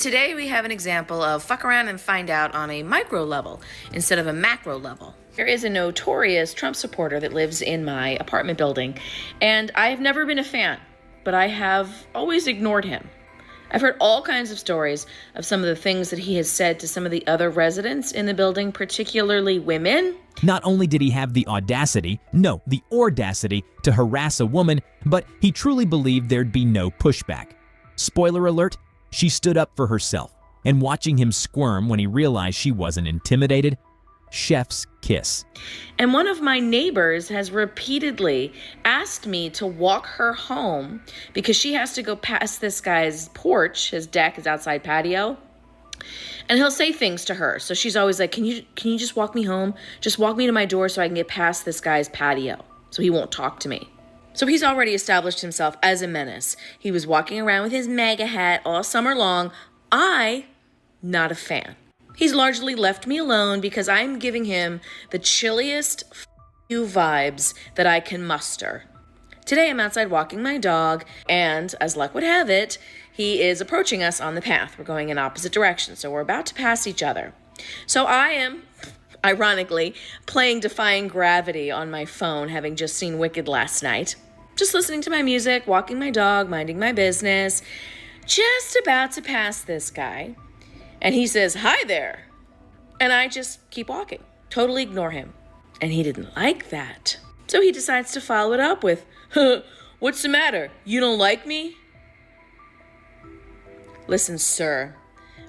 Today we have an example of fuck around and find out on a micro level instead of a macro level. There is a notorious Trump supporter that lives in my apartment building, and I have never been a fan, but I have always ignored him. I've heard all kinds of stories of some of the things that he has said to some of the other residents in the building, particularly women. Not only did he have the audacity, no, the audacity to harass a woman, but he truly believed there'd be no pushback. Spoiler alert, she stood up for herself, and watching him squirm when he realized she wasn't intimidated, chef's kiss. And one of my neighbors has repeatedly asked me to walk her home because she has to go past this guy's porch, his deck, his outside patio, and he'll say things to her. So she's always like, can you just walk me home? Just walk me to my door so I can get past this guy's patio so he won't talk to me. So he's already established himself as a menace. He was walking around with his MAGA hat all summer long. Not a fan. He's largely left me alone because I'm giving him the chilliest you vibes that I can muster. Today I'm outside walking my dog, and as luck would have it, he is approaching us on the path. We're going in opposite directions, so we're about to pass each other. So I am, ironically, playing Defying Gravity on my phone, having just seen Wicked last night. Just listening to my music, walking my dog, minding my business, just about to pass this guy. And he says, "Hi there." And I just keep walking, totally ignore him. And he didn't like that. So he decides to follow it up with, "What's the matter? You don't like me?" Listen, sir,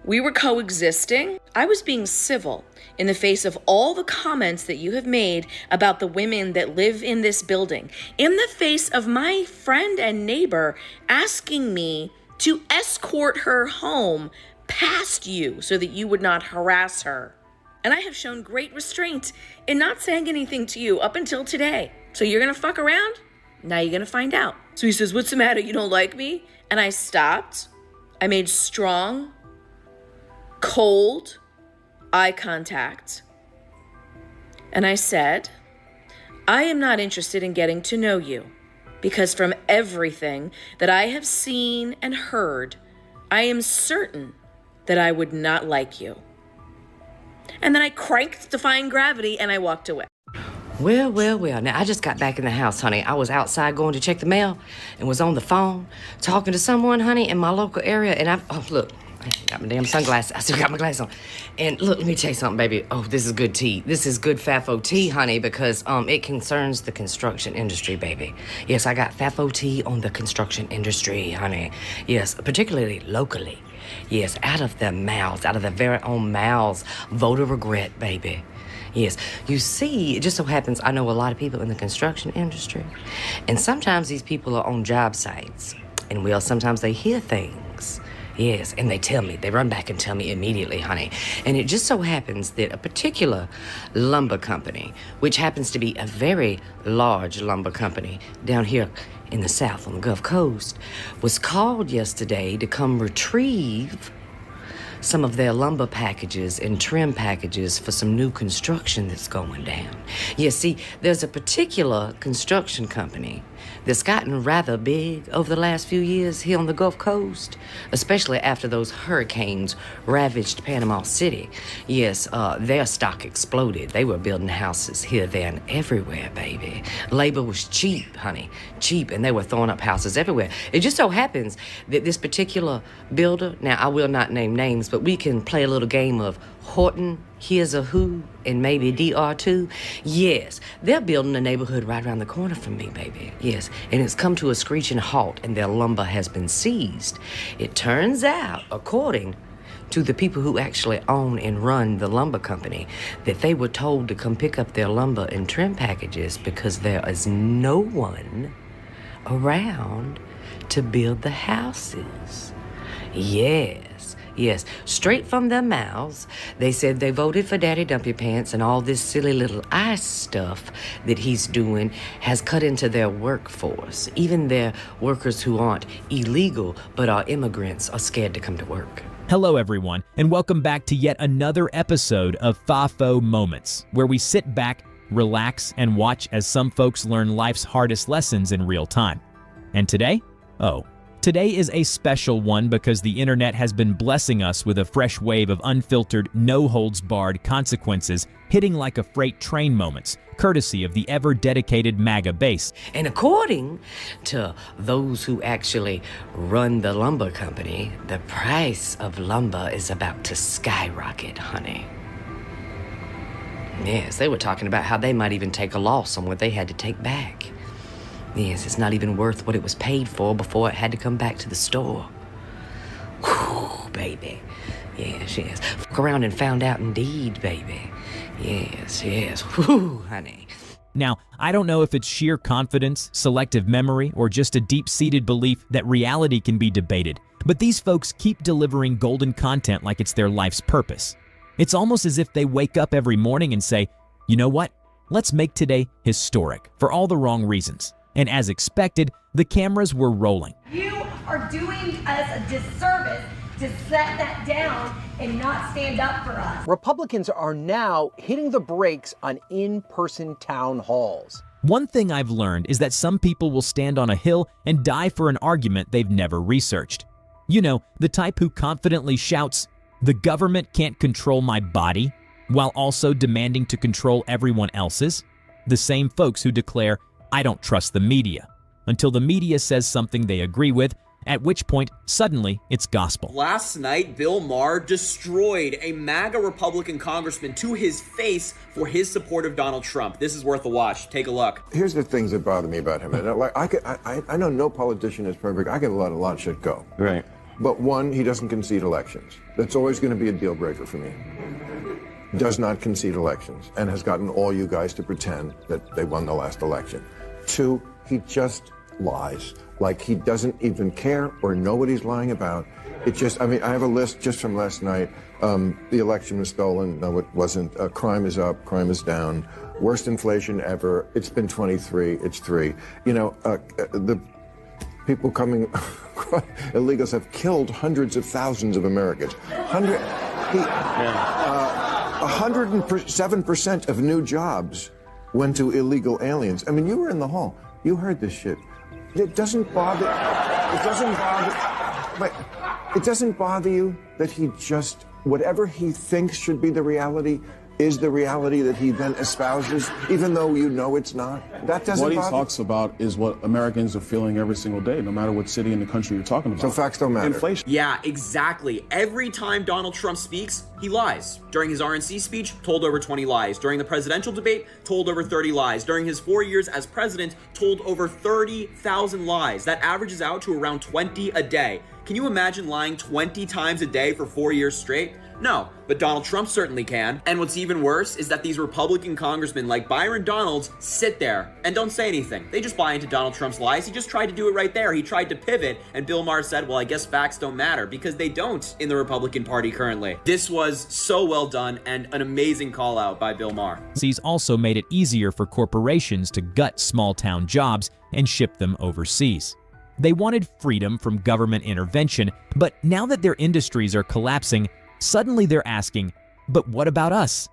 we were coexisting. I was being civil in the face of all the comments that you have made about the women that live in this building, in the face of my friend and neighbor asking me to escort her home past you so that you would not harass her. And I have shown great restraint in not saying anything to you up until today. So you're gonna fuck around? Now you're gonna find out. So he says, "What's the matter? You don't like me?" And I stopped. I made strong, cold eye contact. And I said, "I am not interested in getting to know you because from everything that I have seen and heard, I am certain that I would not like you." And then I cranked Defying Gravity and I walked away. Well. Now, I just got back in the house, honey. I was outside going to check the mail and was on the phone talking to someone, honey, in my local area. And look, I got my damn sunglasses. I still got my glasses on. And look, let me tell you something, baby. Oh, this is good tea. This is good FAFO tea, honey, because it concerns the construction industry, baby. Yes, I got FAFO tea on the construction industry, honey. Yes, particularly locally. Yes, out of their mouths, out of their very own mouths. Voter regret, baby. Yes, you see, it just so happens I know a lot of people in the construction industry. And sometimes these people are on job sites. And well, sometimes they hear things. Yes, and they tell me. They run back and tell me immediately, honey. And it just so happens that a particular lumber company, which happens to be a very large lumber company down here in the South on the Gulf Coast, was called yesterday to come retrieve some of their lumber packages and trim packages for some new construction that's going down. Yeah, see, there's a particular construction company that's gotten rather big over the last few years here on the Gulf Coast, especially after those hurricanes ravaged Panama City. Yes, their stock exploded. They were building houses here, there, and everywhere, baby. Labor was cheap, honey, cheap, and they were throwing up houses everywhere. It just so happens that this particular builder, now I will not name names, but we can play a little game of Horton, Here's a Who, and maybe DR2. Yes, they're building a neighborhood right around the corner from me, baby. Yes, and it's come to a screeching halt and their lumber has been seized. It turns out, according to the people who actually own and run the lumber company, that they were told to come pick up their lumber and trim packages because there is no one around to build the houses. Yes, straight from their mouths, they said they voted for Daddy Dumpy Pants and all this silly little ICE stuff that he's doing has cut into their workforce. Even their workers who aren't illegal but are immigrants are scared to come to work. Hello everyone, and welcome back to yet another episode of FAFO Moments, where we sit back, relax, and watch as some folks learn life's hardest lessons in real time. And today? Oh, Today is a special one because the internet has been blessing us with a fresh wave of unfiltered, no-holds-barred consequences hitting like a freight train moments, courtesy of the ever-dedicated MAGA base. And according to those who actually run the lumber company, the price of lumber is about to skyrocket, honey. Yes, they were talking about how they might even take a loss on what they had to take back. Yes, it's not even worth what it was paid for before it had to come back to the store. Whew, baby. Yes, yes. Fuck around and found out indeed, baby. Yes, yes. Whew, honey. Now, I don't know if it's sheer confidence, selective memory, or just a deep-seated belief that reality can be debated, but these folks keep delivering golden content like it's their life's purpose. It's almost as if they wake up every morning and say, you know what? Let's make today historic for all the wrong reasons. And as expected, the cameras were rolling. You are doing us a disservice to set that down and not stand up for us. Republicans are now hitting the brakes on in-person town halls. One thing I've learned is that some people will stand on a hill and die for an argument they've never researched. You know, the type who confidently shouts, "The government can't control my body," while also demanding to control everyone else's. The same folks who declare, "I don't trust the media," until the media says something they agree with, at which point, suddenly, it's gospel. Last night, Bill Maher destroyed a MAGA Republican congressman to his face for his support of Donald Trump. This is worth a watch. Take a look. Here's the things that bother me about him. And I know no politician is perfect. I can let a lot of shit go. Right. But one, he doesn't concede elections. That's always going to be a deal breaker for me. Does not concede elections and has gotten all you guys to pretend that they won the last election. Two, he just lies. Like he doesn't even care or know what he's lying about. It just, I mean, I have a list just from last night. The election was stolen. No, it wasn't. Crime is up. Crime is down. Worst inflation ever. It's been 23. It's 3. You know, the people coming, illegals have killed hundreds of thousands of Americans. 107% of new jobs went to illegal aliens. I mean, you were in the hall. You heard this shit. It doesn't bother you that he just, whatever he thinks should be the reality is the reality that he then espouses, even though you know it's not? That doesn't bother you? What he talks about is what Americans are feeling every single day, no matter what city in the country you're talking about. So facts don't matter. Inflation. Yeah, exactly. Every time Donald Trump speaks, he lies. During his RNC speech, told over 20 lies. During the presidential debate, told over 30 lies. During his 4 years as president, told over 30,000 lies. That averages out to around 20 a day. Can you imagine lying 20 times a day for 4 years straight? No, but Donald Trump certainly can. And what's even worse is that these Republican congressmen like Byron Donalds sit there and don't say anything. They just buy into Donald Trump's lies. He just tried to do it right there. He tried to pivot, and Bill Maher said, well, I guess facts don't matter, because they don't in the Republican Party currently. This was so well done and an amazing call out by Bill Maher. He's also made it easier for corporations to gut small-town jobs and ship them overseas. They wanted freedom from government intervention, but now that their industries are collapsing, suddenly they're asking, but what about us?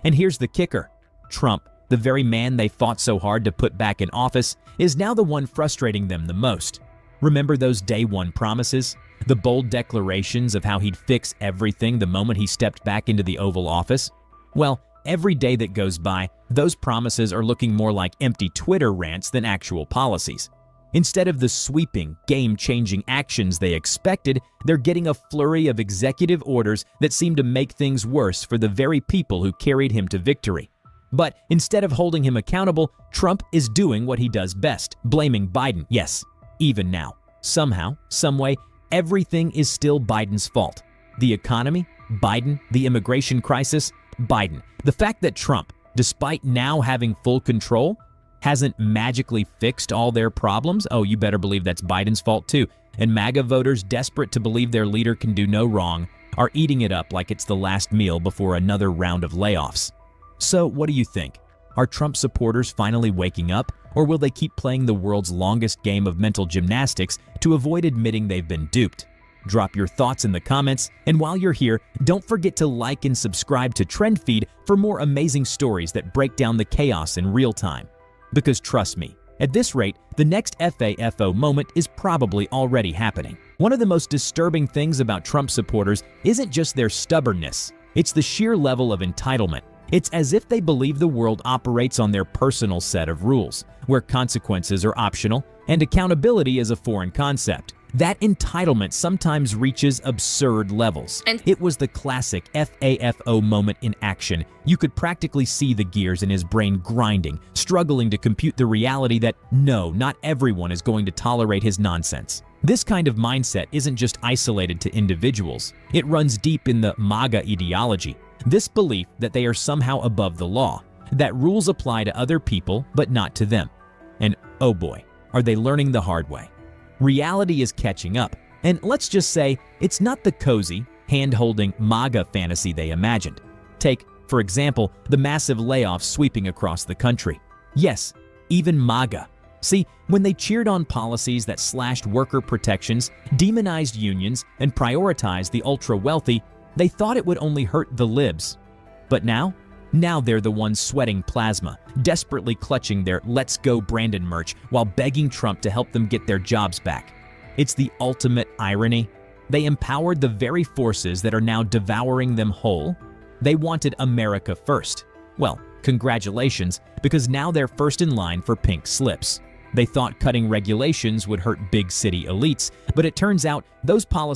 And here's the kicker. Trump, the very man they fought so hard to put back in office, is now the one frustrating them the most. Remember those day one promises? The bold declarations of how he'd fix everything the moment he stepped back into the Oval Office? Well, every day that goes by, those promises are looking more like empty Twitter rants than actual policies. Instead of the sweeping, game-changing actions they expected, they're getting a flurry of executive orders that seem to make things worse for the very people who carried him to victory. But instead of holding him accountable, Trump is doing what he does best, blaming Biden. Yes, even now. Somehow, someway, everything is still Biden's fault. The economy? Biden. The immigration crisis? Biden. The fact that Trump, despite now having full control, hasn't magically fixed all their problems? Oh, you better believe that's Biden's fault too. And MAGA voters, desperate to believe their leader can do no wrong, are eating it up like it's the last meal before another round of layoffs. So what do you think? Are Trump supporters finally waking up, or will they keep playing the world's longest game of mental gymnastics to avoid admitting they've been duped? Drop your thoughts in the comments, and while you're here, don't forget to like and subscribe to TrendFeed for more amazing stories that break down the chaos in real time. Because trust me, At this rate, the next FAFO moment is probably already happening. One of the most disturbing things about Trump supporters isn't just their stubbornness, it's the sheer level of entitlement. It's as if they believe the world operates on their personal set of rules, where consequences are optional and accountability is a foreign concept. That entitlement sometimes reaches absurd levels. And it was the classic FAFO moment in action. You could practically see the gears in his brain grinding, struggling to compute the reality that no, not everyone is going to tolerate his nonsense. This kind of mindset isn't just isolated to individuals. It runs deep in the MAGA ideology. This belief that they are somehow above the law, that rules apply to other people but not to them. And oh boy, are they learning the hard way. Reality is catching up, and let's just say it's not the cozy, hand-holding MAGA fantasy they imagined. Take, for example, the massive layoffs sweeping across the country. Yes, even MAGA. See, when they cheered on policies that slashed worker protections, demonized unions, and prioritized the ultra-wealthy, they thought it would only hurt the libs. But now they're the ones sweating plasma, desperately clutching their Let's Go Brandon merch while begging Trump to help them get their jobs back. It's the ultimate irony. They empowered the very forces that are now devouring them whole. They wanted America first. Well, congratulations, because now they're first in line for pink slips. They thought cutting regulations would hurt big city elites, but it turns out those policies